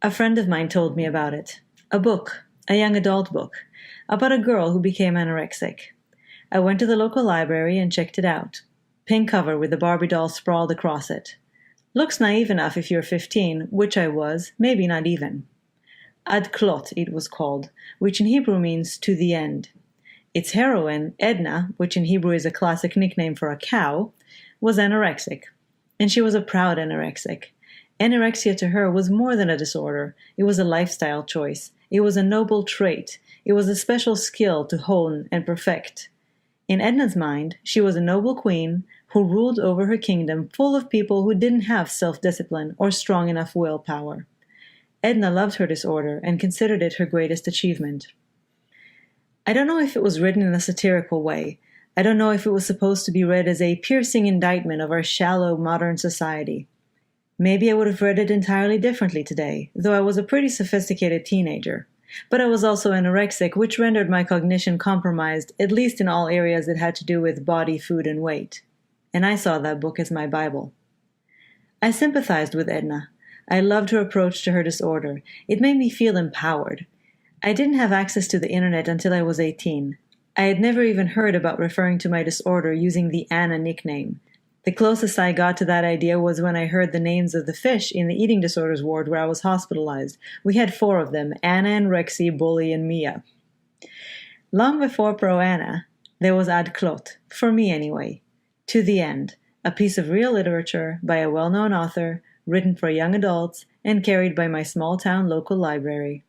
A friend of mine told me about it. A book, a young adult book, about a girl who became anorexic. I went to the local library and checked it out. Pink cover with the Barbie doll sprawled across it. Looks naive enough if you're 15, which I was, maybe not even. Ad Klot, it was called, which in Hebrew means to the end. Its heroine, Edna, which in Hebrew is a classic nickname for a cow, was anorexic. And she was a proud anorexic. Anorexia to her was more than a disorder. It was a lifestyle choice. It was a noble trait. It was a special skill to hone and perfect. In Edna's mind, she was a noble queen who ruled over her kingdom full of people who didn't have self-discipline or strong enough willpower. Edna loved her disorder and considered it her greatest achievement. I don't know if it was written in a satirical way. I don't know if it was supposed to be read as a piercing indictment of our shallow modern society. Maybe I would have read it entirely differently today, though I was a pretty sophisticated teenager. But I was also anorexic, which rendered my cognition compromised, at least in all areas that had to do with body, food, and weight. And I saw that book as my Bible. I sympathized with Edna. I loved her approach to her disorder. It made me feel empowered. I didn't have access to the internet until I was 18. I had never even heard about referring to my disorder using the Anna nickname. The closest I got to that idea was when I heard the names of the fish in the eating disorders ward where I was hospitalized. We had 4 of them, Anna and Rexy, Bully, and Mia. Long before Pro Anna, there was Ad Klot, for me anyway. To the End, a piece of real literature by a well-known author, written for young adults, and carried by my small-town local library.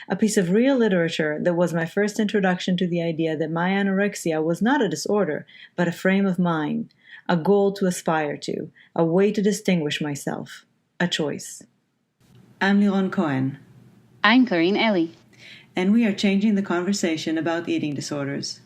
A piece of real literature that was my first introduction to the idea that my anorexia was not a disorder, but a frame of mind, a goal to aspire to, a way to distinguish myself, a choice. I'm Liron Cohen. I'm Karin Eli. And we are changing the conversation about eating disorders.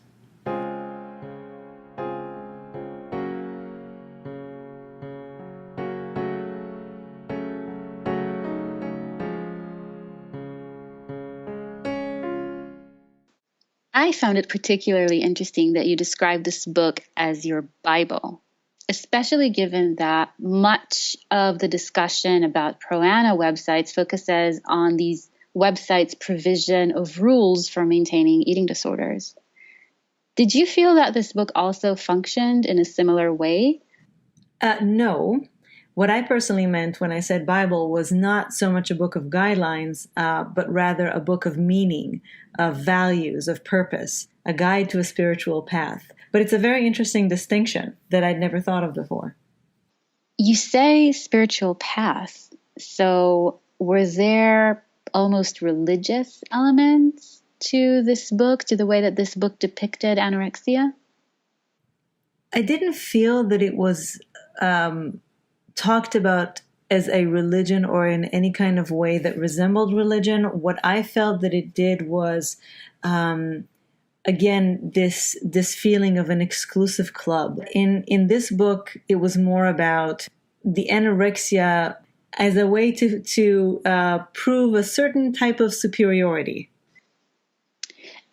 I found it particularly interesting that you described this book as your Bible, especially given that much of the discussion about pro-ana websites focuses on these websites' provision of rules for maintaining eating disorders. Did you feel that this book also functioned in a similar way? No. What I personally meant when I said Bible was not so much a book of guidelines, but rather a book of meaning, of values, of purpose, a guide to a spiritual path. But it's a very interesting distinction that I'd never thought of before. You say spiritual path. So were there almost religious elements to this book, to the way that this book depicted anorexia? I didn't feel that it was talked about as a religion or in any kind of way that resembled religion. What I felt that it did was, again, this feeling of an exclusive club. In this book, it was more about the anorexia as a way to prove a certain type of superiority.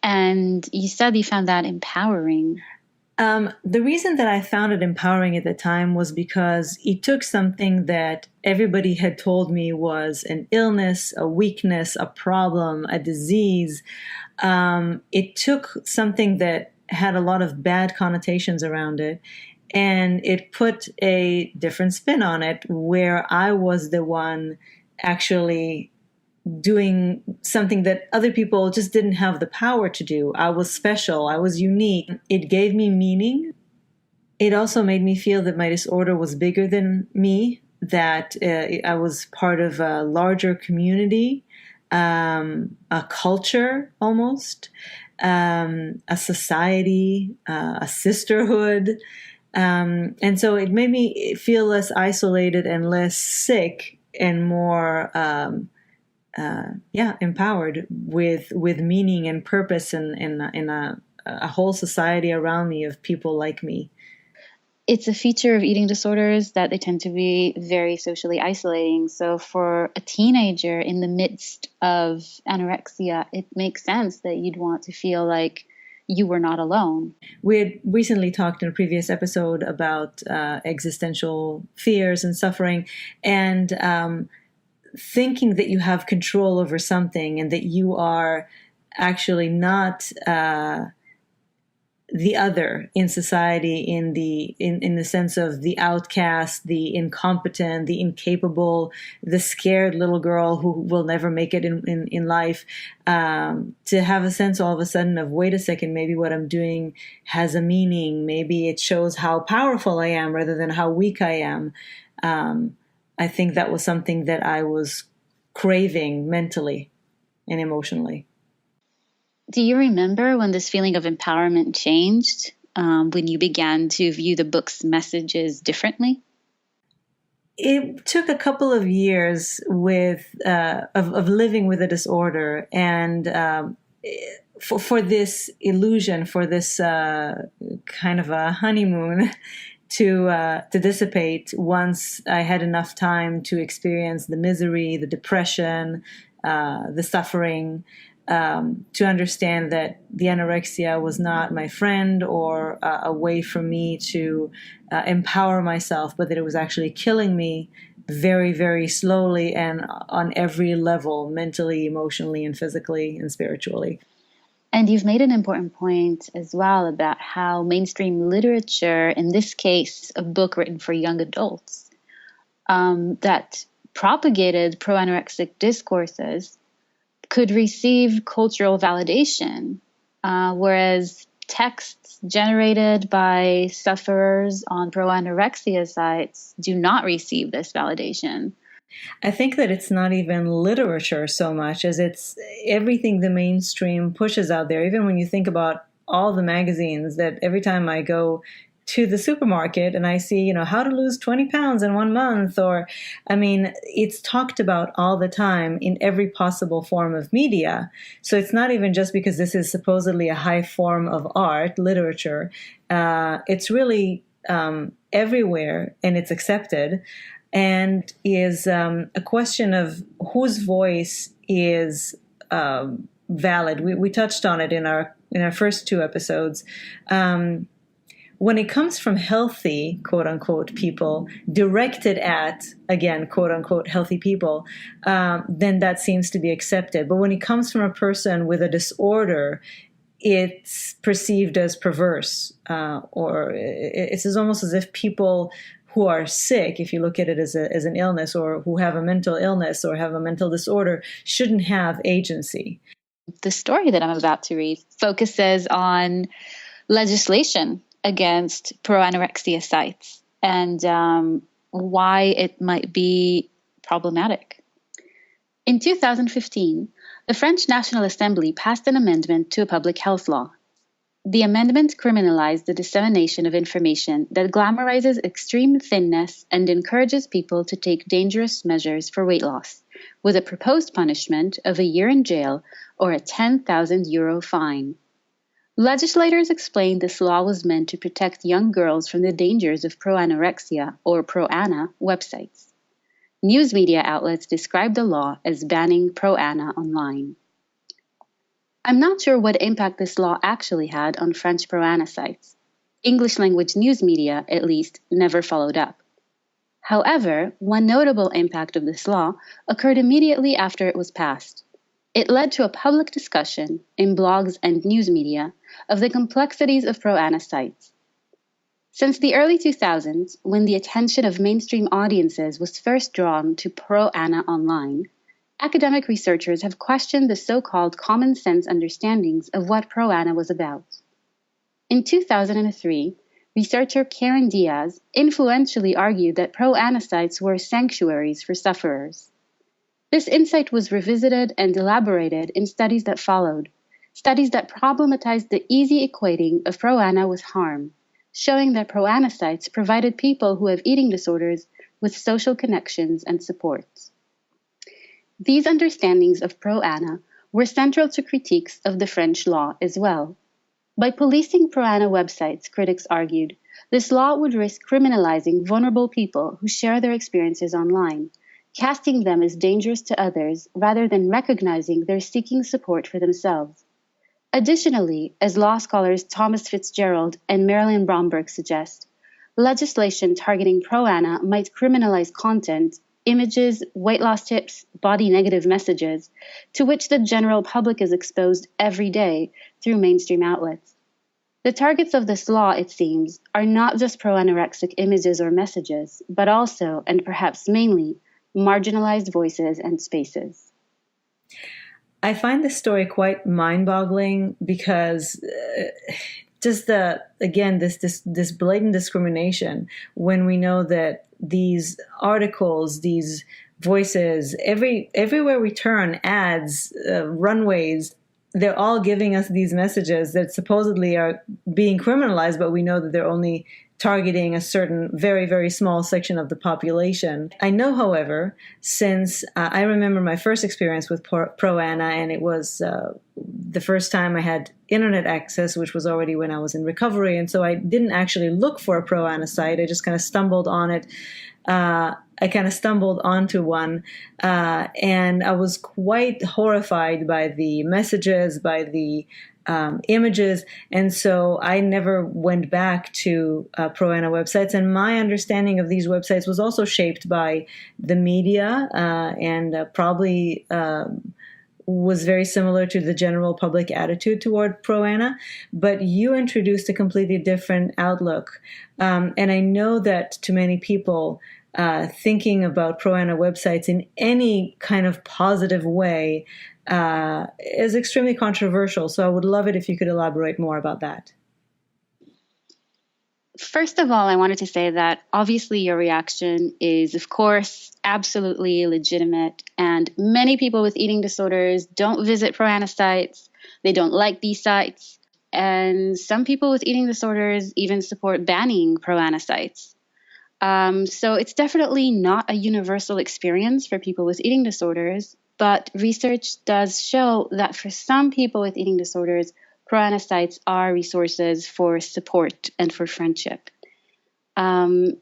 And you said you found that empowering. The reason that I found it empowering at the time was because it took something that everybody had told me was an illness, a weakness, a problem, a disease. It took something that had a lot of bad connotations around it, and it put a different spin on it where I was the one actually doing something that other people just didn't have the power to do. I was special. I was unique. It gave me meaning. It also made me feel that my disorder was bigger than me, that I was part of a larger community, a culture almost, a society, a sisterhood. And so it made me feel less isolated and less sick and more empowered with meaning and purpose in a whole society around me of people like me. It's a feature of eating disorders that they tend to be very socially isolating. So for a teenager in the midst of anorexia, it makes sense that you'd want to feel like you were not alone. We had recently talked in a previous episode about existential fears and suffering, and thinking that you have control over something and that you are actually not the other in society, in the sense of the outcast, the incompetent, the incapable, the scared little girl who will never make it in life, to have a sense all of a sudden of, wait a second, maybe what I'm doing has a meaning. Maybe it shows how powerful I am rather than how weak I am. I think that was something that I was craving mentally and emotionally. Do you remember when this feeling of empowerment changed, when you began to view the book's messages differently? It took a couple of years of living with a disorder, and for this illusion, for this kind of a honeymoon to dissipate once I had enough time to experience the misery, the depression, the suffering. To understand that the anorexia was not my friend or a way for me to empower myself, but that it was actually killing me very, very slowly and on every level, mentally, emotionally, and physically and spiritually. And you've made an important point as well about how mainstream literature, in this case, a book written for young adults, that propagated pro-anorexic discourses, could receive cultural validation, whereas texts generated by sufferers on pro-anorexia sites do not receive this validation. I think that it's not even literature so much as it's everything the mainstream pushes out there. Even when you think about all the magazines that every time I go to the supermarket and I see, how to lose 20 pounds in 1 month, or, it's talked about all the time in every possible form of media. So it's not even just because this is supposedly a high form of art, literature. It's really everywhere, and it's accepted, and is a question of whose voice is valid. We touched on it in our first 2 episodes. When it comes from healthy, quote unquote, people directed at, again, quote unquote, healthy people, then that seems to be accepted. But when it comes from a person with a disorder, it's perceived as perverse, or it's almost as if people who are sick, if you look at it as an illness, or who have a mental illness or have a mental disorder, shouldn't have agency. The story that I'm about to read focuses on legislation against pro-anorexia sites and why it might be problematic. In 2015, the French National Assembly passed an amendment to a public health law. The amendment criminalized the dissemination of information that glamorizes extreme thinness and encourages people to take dangerous measures for weight loss, with a proposed punishment of a year in jail or a €10,000 fine. Legislators explained this law was meant to protect young girls from the dangers of pro-anorexia or pro-ana websites. News media outlets described the law as banning pro-ana online. I'm not sure what impact this law actually had on French pro-ana sites. English-language news media, at least, never followed up. However, one notable impact of this law occurred immediately after it was passed. It led to a public discussion in blogs and news media of the complexities of pro-ana sites. Since the early 2000s, when the attention of mainstream audiences was first drawn to pro-ana online, academic researchers have questioned the so-called common sense understandings of what pro-ana was about. In 2003, researcher Karin influentially argued that pro-ana sites were sanctuaries for sufferers. This insight was revisited and elaborated in studies that followed, studies that problematized the easy equating of pro-ana with harm, showing that pro-ana sites provided people who have eating disorders with social connections and supports. These understandings of pro-ana were central to critiques of the French law as well. By policing pro-ana websites, critics argued, this law would risk criminalizing vulnerable people who share their experiences online, casting them as dangerous to others rather than recognizing their seeking support for themselves. Additionally, as law scholars Thomas Fitzgerald and Marilyn Bromberg suggest, legislation targeting pro-ana might criminalize content images, weight loss tips, body negative messages, to which the general public is exposed every day through mainstream outlets. The targets of this law, it seems, are not just pro-anorexic images or messages, but also, and perhaps mainly, marginalized voices and spaces. I find this story quite mind-boggling because just this blatant discrimination, when we know that these articles, these voices, everywhere we turn, ads, runways, they're all giving us these messages that supposedly are being criminalized, but we know that they're only targeting a certain very, very small section of the population. I know, however, since I remember my first experience with Pro-Ana, and it was the first time I had internet access, which was already when I was in recovery. And so I didn't actually look for a Pro-Ana site. I just kind of stumbled on it. I kind of stumbled onto one, and I was quite horrified by the messages, by the images, and so I never went back to Pro-Ana websites. And my understanding of these websites was also shaped by the media, and probably was very similar to the general public attitude toward Pro-Ana. But you introduced a completely different outlook, and I know that to many people, thinking about Pro-Ana websites in any kind of positive way is extremely controversial. So I would love it if you could elaborate more about that. First of all, I wanted to say that obviously your reaction is, of course, absolutely legitimate. And many people with eating disorders don't visit Pro-Ana sites. They don't like these sites. And some people with eating disorders even support banning Pro-Ana sites. So it's definitely not a universal experience for people with eating disorders, but research does show that for some people with eating disorders, Pro-Ana sites are resources for support and for friendship. And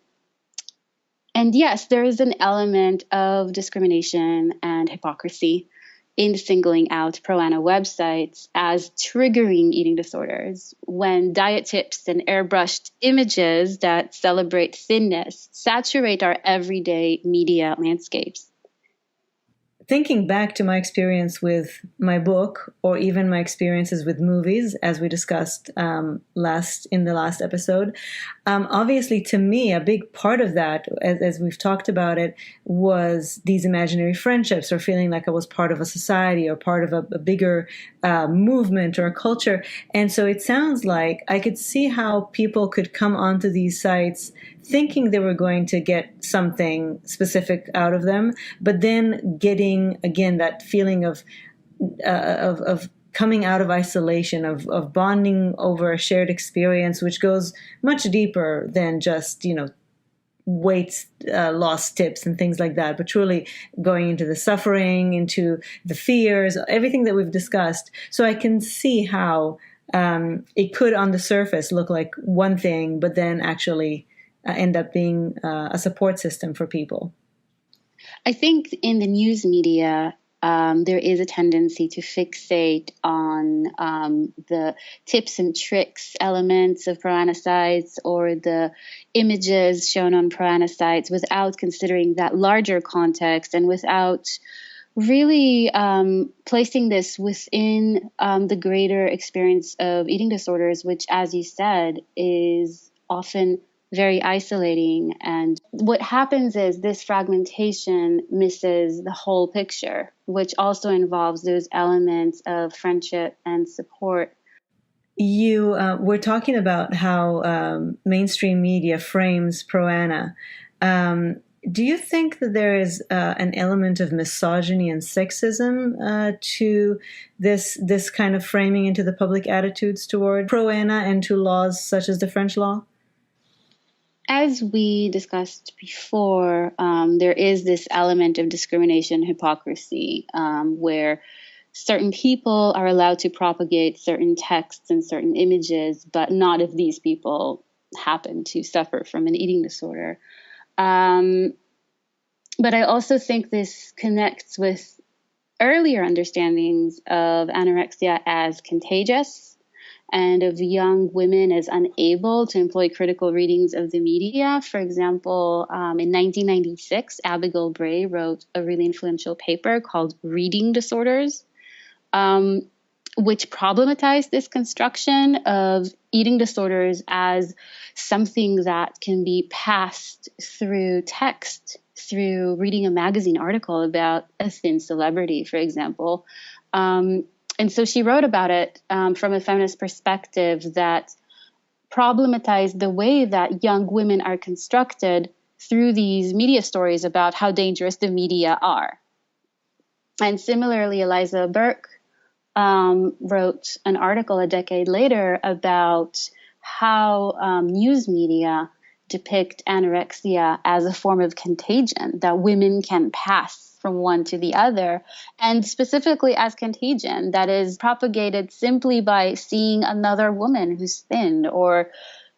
yes, there is an element of discrimination and hypocrisy in singling out Pro-Ana websites as triggering eating disorders when diet tips and airbrushed images that celebrate thinness saturate our everyday media landscapes. Thinking back to my experience with my book, or even my experiences with movies, as we discussed in the last episode, obviously to me, a big part of that, as we've talked about it, was these imaginary friendships, or feeling like I was part of a society or part of a bigger movement or a culture. And so it sounds like I could see how people could come onto these sites thinking they were going to get something specific out of them, but then getting, again, that feeling of coming out of isolation, of bonding over a shared experience, which goes much deeper than just, weight loss tips and things like that, but truly going into the suffering, into the fears, everything that we've discussed. So I can see how it could on the surface look like one thing, but then actually end up being a support system for people. I think in the news media, there is a tendency to fixate on the tips and tricks elements of Pro-Ana sites or the images shown on Pro-Ana sites without considering that larger context and without really placing this within the greater experience of eating disorders, which, as you said, is often very isolating. And what happens is this fragmentation misses the whole picture, which also involves those elements of friendship and support. You were talking about how mainstream media frames Pro-Ana. Do you think that there is an element of misogyny and sexism to this kind of framing into the public attitudes toward Pro-Ana and to laws such as the French law? As we discussed before, there is this element of discrimination, hypocrisy, where certain people are allowed to propagate certain texts and certain images, but not if these people happen to suffer from an eating disorder. But I also think this connects with earlier understandings of anorexia as contagious and of young women as unable to employ critical readings of the media. For example, in 1996, Abigail Bray wrote a really influential paper called Reading Disorders, which problematized this construction of eating disorders as something that can be passed through text, through reading a magazine article about a thin celebrity, for example. And so she wrote about it from a feminist perspective that problematized the way that young women are constructed through these media stories about how dangerous the media are. And similarly, Eliza Burke wrote an article a decade later about how news media depict anorexia as a form of contagion that women can pass from one to the other, and specifically as contagion that is propagated simply by seeing another woman who's thin or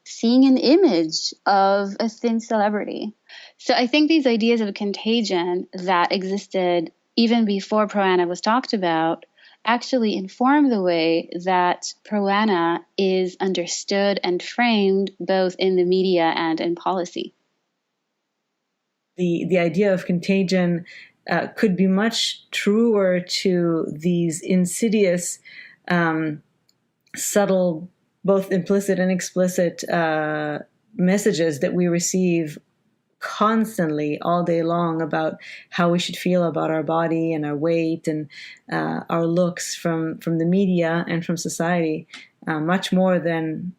seeing an image of a thin celebrity. So I think these ideas of contagion that existed even before Pro-Ana was talked about actually inform the way that Pro-Ana is understood and framed both in the media and in policy. The idea of contagion could be much truer to these insidious, subtle, both implicit and explicit messages that we receive constantly all day long about how we should feel about our body and our weight and our looks from the media and from society, much more than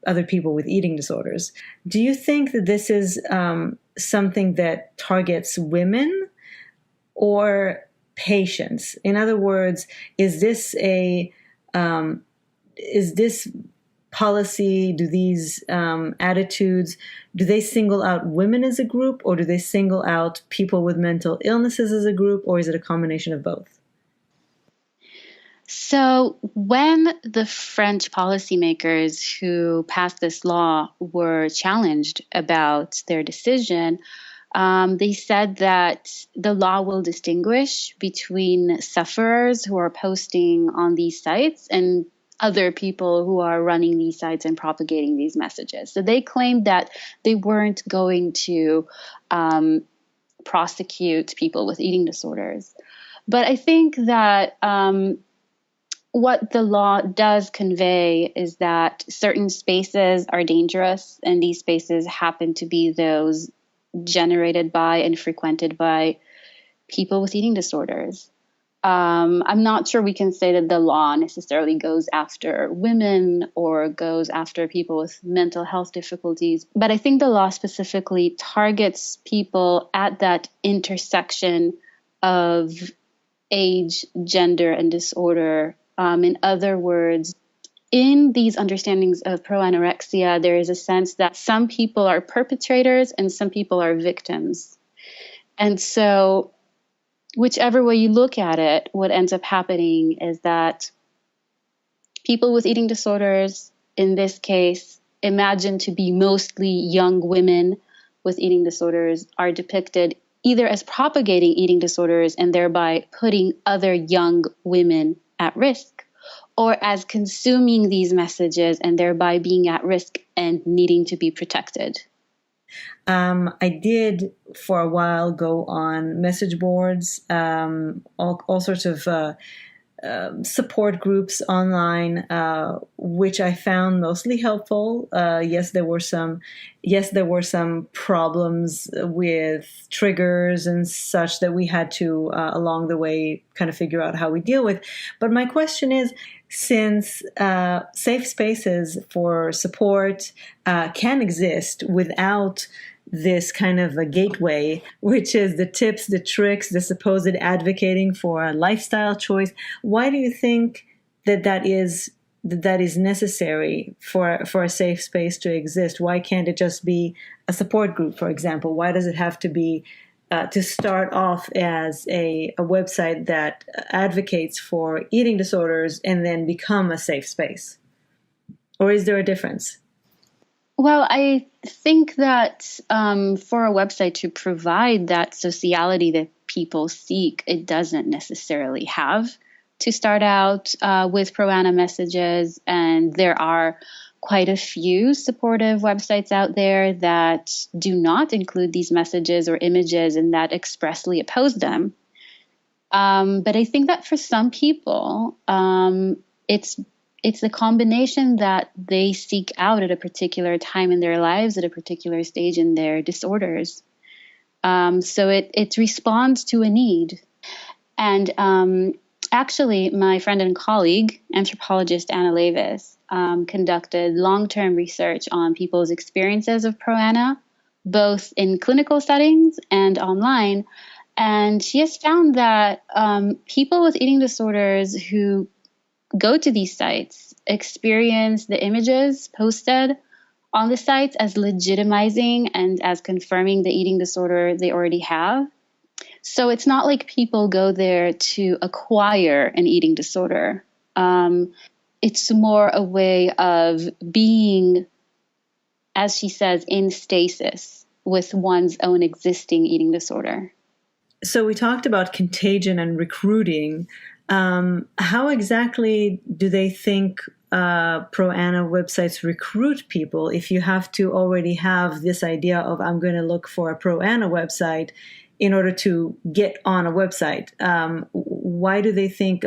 other people with eating disorders. Do you think that this is something that targets women or patients? In other words, is this policy, do these attitudes, do they single out women as a group, or do they single out people with mental illnesses as a group, or is it a combination of both? So when the French policymakers who passed this law were challenged about their decision, they said that the law will distinguish between sufferers who are posting on these sites and other people who are running these sites and propagating these messages. So they claimed that they weren't going to prosecute people with eating disorders. But I think that what the law does convey is that certain spaces are dangerous, and these spaces happen to be those generated by and frequented by people with eating disorders. I'm not sure we can say that the law necessarily goes after women or goes after people with mental health difficulties, but I think the law specifically targets people at that intersection of age, gender, and disorder. In other words, in these understandings of pro-anorexia, there is a sense that some people are perpetrators and some people are victims. And so whichever way you look at it, what ends up happening is that people with eating disorders, in this case, imagined to be mostly young women with eating disorders, are depicted either as propagating eating disorders and thereby putting other young women at risk, or as consuming these messages and thereby being at risk and needing to be protected. I did for a while go on message boards, all sorts of support groups online, which I found mostly helpful. Yes, there were some problems with triggers and such that we had to along the way kind of figure out how we deal with. But my question is, since safe spaces for support can exist without this kind of a gateway, which is the tips, the tricks, the supposed advocating for a lifestyle choice, why do you think that is necessary for a safe space to exist? Why can't it just be a support group, for example? Why does it have to be to start off as a website that advocates for eating disorders and then become a safe space? Or is there a difference? Well, I think that for a website to provide that sociality that people seek, it doesn't necessarily have to start out with pro-ana messages, and there are quite a few supportive websites out there that do not include these messages or images and that expressly oppose them. But I think that for some people, it's the combination that they seek out at a particular time in their lives, at a particular stage in their disorders. So it responds to a need. And actually, my friend and colleague, anthropologist Anna Levis, conducted long-term research on people's experiences of pro-ana, both in clinical settings and online. And she has found that people with eating disorders who go to these sites experience the images posted on the sites as legitimizing and as confirming the eating disorder they already have. So it's not like people go there to acquire an eating disorder. It's more a way of being, as she says, in stasis with one's own existing eating disorder. So we talked about contagion and recruiting. How exactly do they think pro-ana websites recruit people if you have to already have this idea of I'm going to look for a pro-ana website in order to get on a website? Why do they think,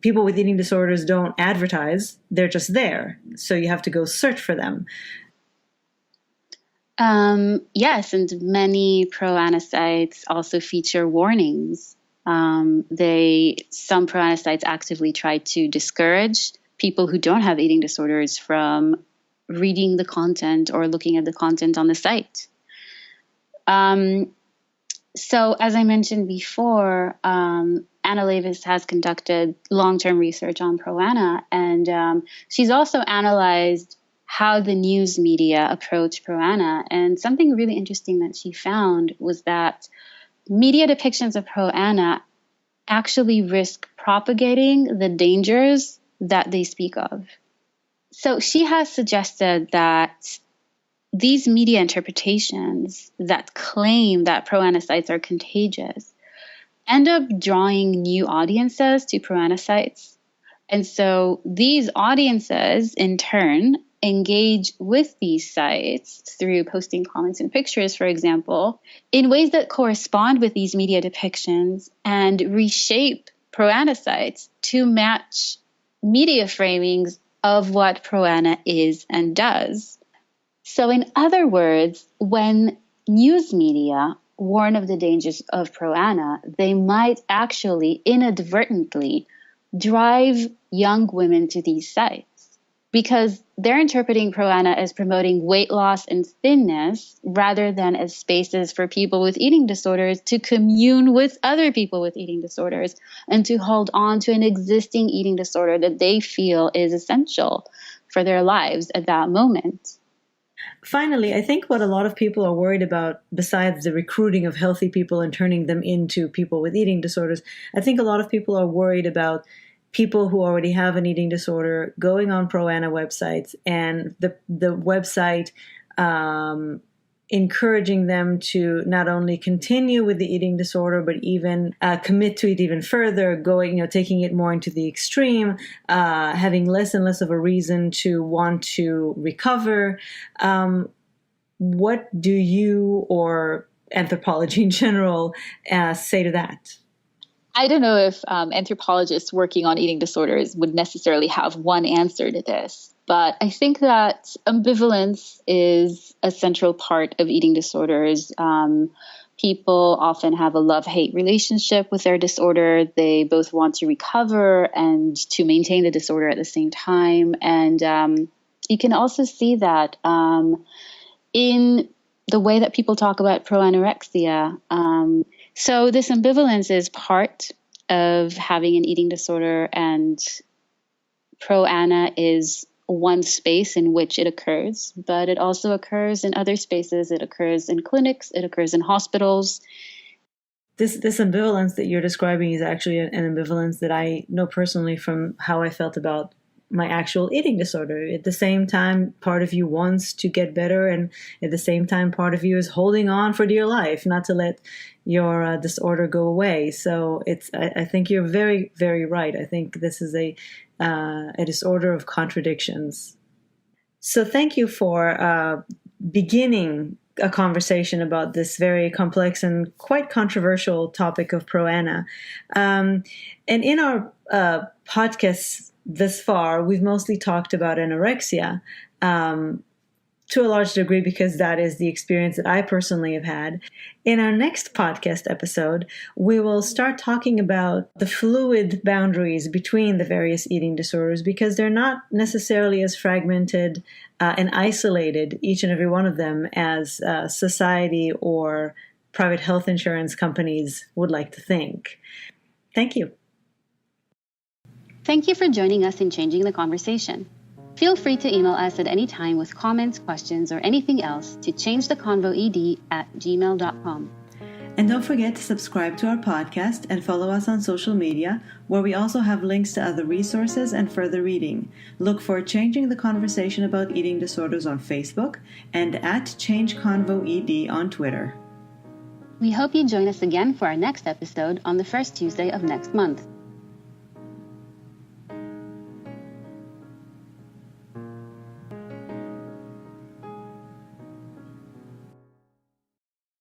people with eating disorders don't advertise, they're just there. So you have to go search for them. Yes, and many pro-ana sites also feature warnings. Some pro-ana sites actively try to discourage people who don't have eating disorders from reading the content or looking at the content on the site. So as I mentioned before, Anna Levis has conducted long-term research on pro-ana, and she's also analyzed how the news media approach pro-ana. And something really interesting that she found was that media depictions of pro-ana actually risk propagating the dangers that they speak of. So she has suggested that these media interpretations that claim that pro-ana sites are contagious end up drawing new audiences to pro-ana sites. And so these audiences, in turn, engage with these sites through posting comments and pictures, for example, in ways that correspond with these media depictions and reshape pro-ana sites to match media framings of what pro-ana is and does. So in other words, when news media warn of the dangers of pro-ana, they might actually inadvertently drive young women to these sites because they're interpreting pro-ana as promoting weight loss and thinness rather than as spaces for people with eating disorders to commune with other people with eating disorders and to hold on to an existing eating disorder that they feel is essential for their lives at that moment. Finally, I think what a lot of people are worried about, besides the recruiting of healthy people and turning them into people with eating disorders, I think a lot of people are worried about people who already have an eating disorder going on pro-ana websites and the website encouraging them to not only continue with the eating disorder, but even commit to it even further, taking it more into the extreme, having less and less of a reason to want to recover. What do you or anthropology in general say to that? I don't know if anthropologists working on eating disorders would necessarily have one answer to this, but I think that ambivalence is a central part of eating disorders. People often have a love-hate relationship with their disorder. They both want to recover and to maintain the disorder at the same time. And you can also see that in the way that people talk about pro-anorexia. So this ambivalence is part of having an eating disorder, and pro-ana is one space in which it occurs, but it also occurs in other spaces. It occurs in clinics, it occurs in hospitals. This ambivalence that you're describing is actually an ambivalence that I know personally from how I felt about my actual eating disorder. At the same time, part of you wants to get better, and at the same time, part of you is holding on for dear life, not to let your disorder go away. So I think you're very, very right. I think this is a disorder of contradictions. So thank you for beginning a conversation about this very complex and quite controversial topic of pro-ana. And in our podcasts this far, we've mostly talked about anorexia to a large degree because that is the experience that I personally have had. In our next podcast episode, we will start talking about the fluid boundaries between the various eating disorders because they're not necessarily as fragmented and isolated, each and every one of them, as society or private health insurance companies would like to think. Thank you. Thank you for joining us in Changing the Conversation. Feel free to email us at any time with comments, questions, or anything else to changetheconvoed@gmail.com. And don't forget to subscribe to our podcast and follow us on social media, where we also have links to other resources and further reading. Look for Changing the Conversation About Eating Disorders on Facebook and at ChangeConvoED on Twitter. We hope you join us again for our next episode on the first Tuesday of next month.